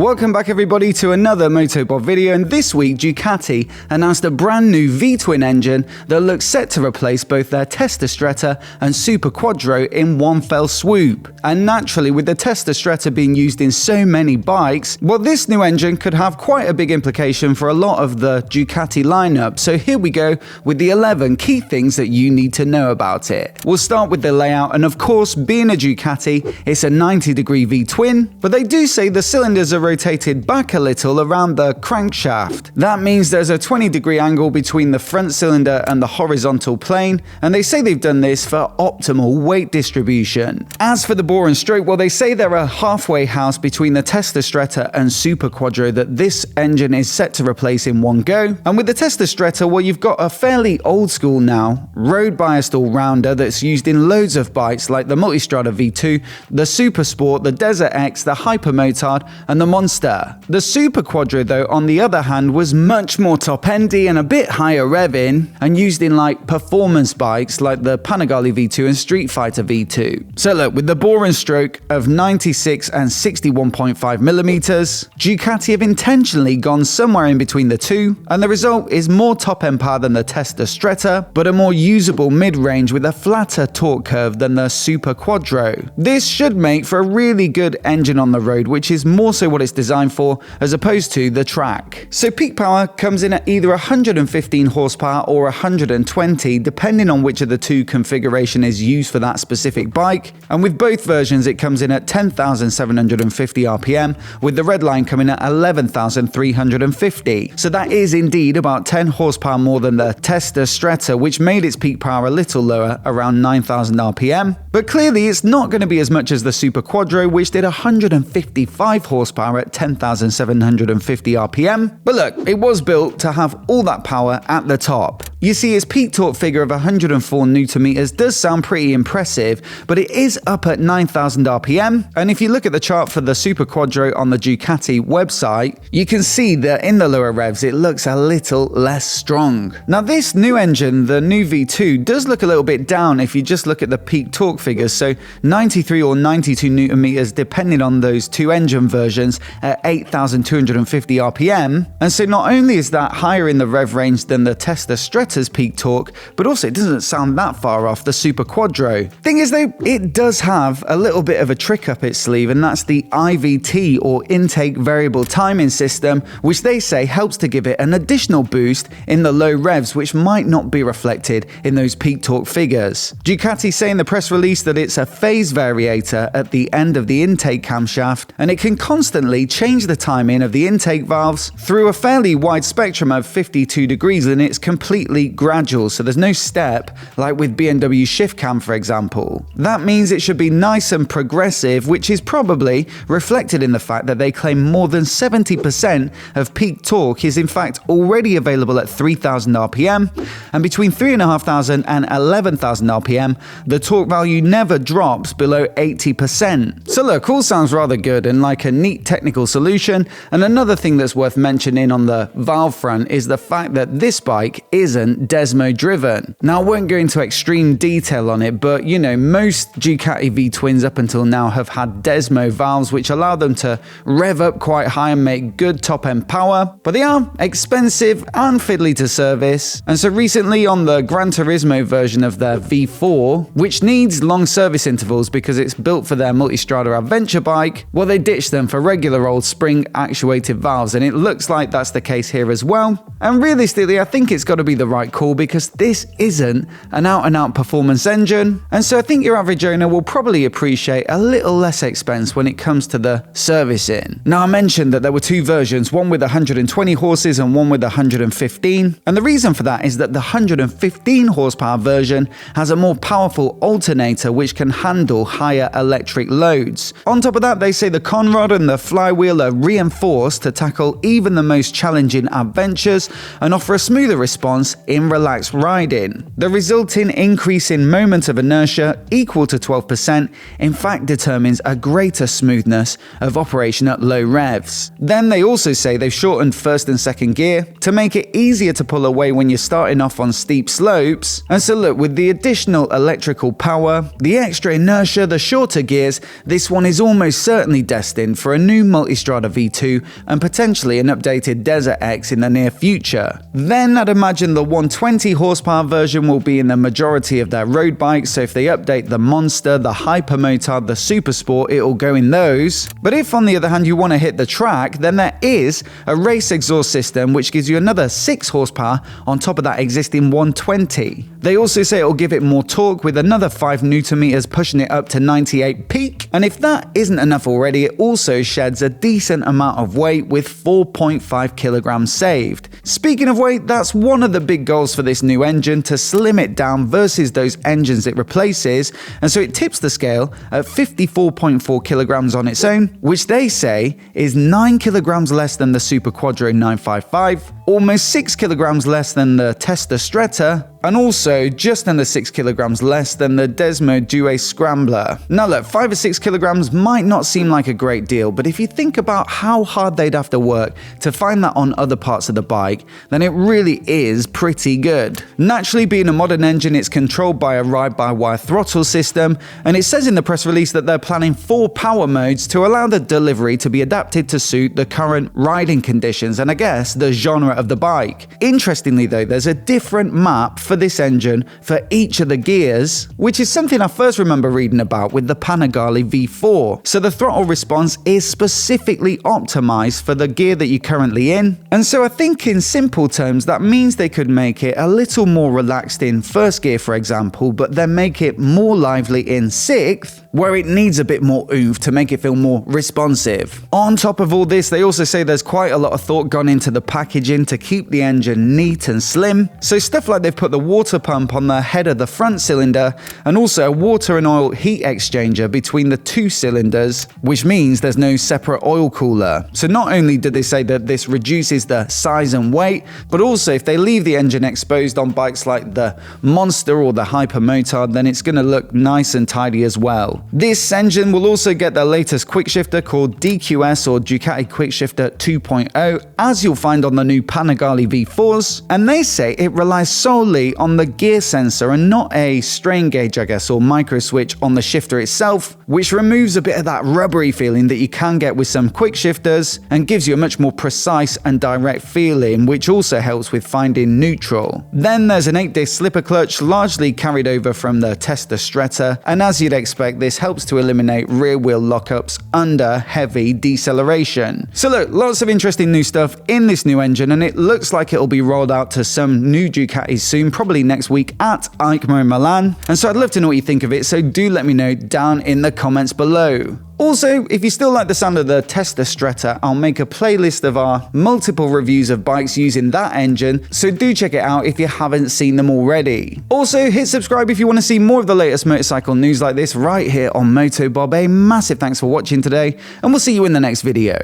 Welcome back everybody to another MOTOBOB video, and this week Ducati announced a brand new V-twin engine that looks set to replace both their Testa Stretta and Super Quattro in one fell swoop. And naturally, with the Testa Stretta being used in so many bikes, well, this new engine could have quite a big implication for a lot of the Ducati lineup. So here we go with the 11 key things that you need to know about it. We'll start with the layout, and of course, being a Ducati, it's a 90-degree V-twin, but they do say the cylinders are rotated back a little around the crankshaft. That means there's a 20-degree angle between the front cylinder and the horizontal plane, and they say they've done this for optimal weight distribution. As for the Bor and Stroke, well, they say they're a halfway house between the Testa Stretta and Super Quattro that this engine is set to replace in one go. And with the Testa Stretta, well, you've got a fairly old school now, road biased all-rounder that's used in loads of bikes like the Multistrada V2, the Super Sport, the Desert X, the Hyper Motard, and the Monster. The Super Quattro, though, on the other hand, was much more top-endy and a bit higher revving, and used in like performance bikes like the Panigale V2 and Street Fighter V2. So look, with the Bor and Stroke of 96 and 61.5 millimeters, Ducati have intentionally gone somewhere in between the two, and the result is more top-end power than the Testa Stretta, but a more usable mid-range with a flatter torque curve than the Super Quattro. This should make for a really good engine on the road, which is more so what it's designed for as opposed to the track. So peak power comes in at either 115 horsepower or 120, depending on which of the two configuration is used for that specific bike, and with both versions it comes in at 10,750 RPM, with the red line coming at 11,350. So that is indeed about 10 horsepower more than the Testa Stretta, which made its peak power a little lower, around 9,000 RPM. But clearly it's not going to be as much as the Super Quattro, which did 155 horsepower at 10,750 RPM. But look, it was built to have all that power at the top. You see, its peak torque figure of 104 Nm does sound pretty impressive, but it is up at 9,000 RPM. And if you look at the chart for the Super Quattro on the Ducati website, you can see that in the lower revs it looks a little less strong. Now this new engine, the new V2, does look a little bit down if you just look at the peak torque figures, so 93 or 92 Nm depending on those two engine versions at 8,250 RPM. And so not only is that higher in the rev range than the Testa Stretta's peak torque, but also it doesn't sound that far off the Super Quattro. Thing is though, it does have a little bit of a trick up its sleeve, and that's the IVT, or intake variable timing system, which they say helps to give it an additional boost in the low revs, which might not be reflected in those peak torque figures. Ducati say in the press release that it's a phase variator at the end of the intake camshaft, and it can constantly change the timing of the intake valves through a fairly wide spectrum of 52 degrees, and it's completely gradual, so there's no step like with BMW shift cam, for example. That means it should be nice and progressive, which is probably reflected in the fact that they claim more than 70% of peak torque is in fact already available at 3,000 RPM, and between 3,500 and 11,000 RPM, the torque value never drops below 80%. So look, all sounds rather good and like a neat technical solution. And another thing that's worth mentioning on the valve front is the fact that this bike isn't Desmo driven. Now I won't go into extreme detail on it, but you know, most Ducati V-twins up until now have had Desmo valves which allow them to rev up quite high and make good top end power, but they are expensive and fiddly to service. And so recently on the Gran Turismo version of their V4, which needs long service intervals because it's built for their Multistrada adventure bike, well, they ditched them for regular old spring actuated valves, and it looks like that's the case here as well. And realistically, I think it's got to be the right call because this isn't an out-and-out performance engine, and so I think your average owner will probably appreciate a little less expense when it comes to the servicing. Now I mentioned that there were two versions, one with 120 horses and one with 115, and the reason for that is that the 115 horsepower version has a more powerful alternator which can handle higher electric loads. On top of that, they say the conrod and the flywheel are reinforced to tackle even the most challenging adventures and offer a smoother response in relaxed riding. The resulting increase in moment of inertia, equal to 12%, in fact determines a greater smoothness of operation at low revs. Then they also say they've shortened first and second gear to make it easier to pull away when you're starting off on steep slopes. And so look, with the additional electrical power, the extra inertia, the shorter gears, this one is almost certainly destined for a new Multistrada V2 and potentially an updated Desert X in the near future. Then I'd imagine the 120 horsepower version will be in the majority of their road bikes, so if they update the Monster, the Hypermotard, the Super Sport, it'll go in those. But if on the other hand you want to hit the track, then there is a race exhaust system which gives you another 6 horsepower on top of that existing 120. They also say it'll give it more torque with another 5 Newton meters, pushing it up to 98 peak. And if that isn't enough already, it also sheds a decent amount of weight with 4.5 kilograms saved. Speaking of weight, that's one of the big goals for this new engine, to slim it down versus those engines it replaces, and so it tips the scale at 54.4 kilograms on its own, which they say is 9 kilograms less than the Super Quadro 955, almost 6 kilograms less than the Testa Stretta, and also just under 6 kilograms less than the Desmo Due Scrambler. Now look, 5 or 6 kilograms might not seem like a great deal, but if you think about how hard they'd have to work to find that on other parts of the bike, then it really is pretty good. Naturally, being a modern engine, it's controlled by a ride-by-wire throttle system, and it says in the press release that they're planning 4 power modes to allow the delivery to be adapted to suit the current riding conditions and I guess the genre of the bike. Interestingly though, there's a different map for this engine for each of the gears, which is something I first remember reading about with the Panigale V4. So the throttle response is specifically optimized for the gear that you're currently in. And so I think in simple terms that means they could make it a little more relaxed in first gear, for example, but then make it more lively in sixth, where it needs a bit more oomph to make it feel more responsive. On top of all this, they also say there's quite a lot of thought gone into the packaging to keep the engine neat and slim. So stuff like they've put the water pump on the head of the front cylinder and also a water and oil heat exchanger between the 2 cylinders, which means there's no separate oil cooler. So not only did they say that this reduces the size and weight, but also if they leave the engine exposed on bikes like the Monster or the Hypermotard, then it's going to look nice and tidy as well. This engine will also get the latest quickshifter called DQS or Ducati Quickshifter 2.0, as you'll find on the new Panigale V4s, and they say it relies solely on the gear sensor and not a strain gauge, I guess, or micro switch on the shifter itself, which removes a bit of that rubbery feeling that you can get with some quick shifters and gives you a much more precise and direct feeling, which also helps with finding neutral. Then there's an 8-disc slipper clutch, largely carried over from the Testa Stretta, and as you'd expect, this helps to eliminate rear wheel lockups under heavy deceleration. So look, lots of interesting new stuff in this new engine, and it looks like it'll be rolled out to some new Ducatis soon, probably next week at EICMA in Milan. And so I'd love to know what you think of it, so do let me know down in the comments below. Also, if you still like the sound of the Testa Stretta, I'll make a playlist of our multiple reviews of bikes using that engine, so do check it out if you haven't seen them already. Also, hit subscribe if you want to see more of the latest motorcycle news like this right here on MOTOBOB. A massive thanks for watching today, and we'll see you in the next video.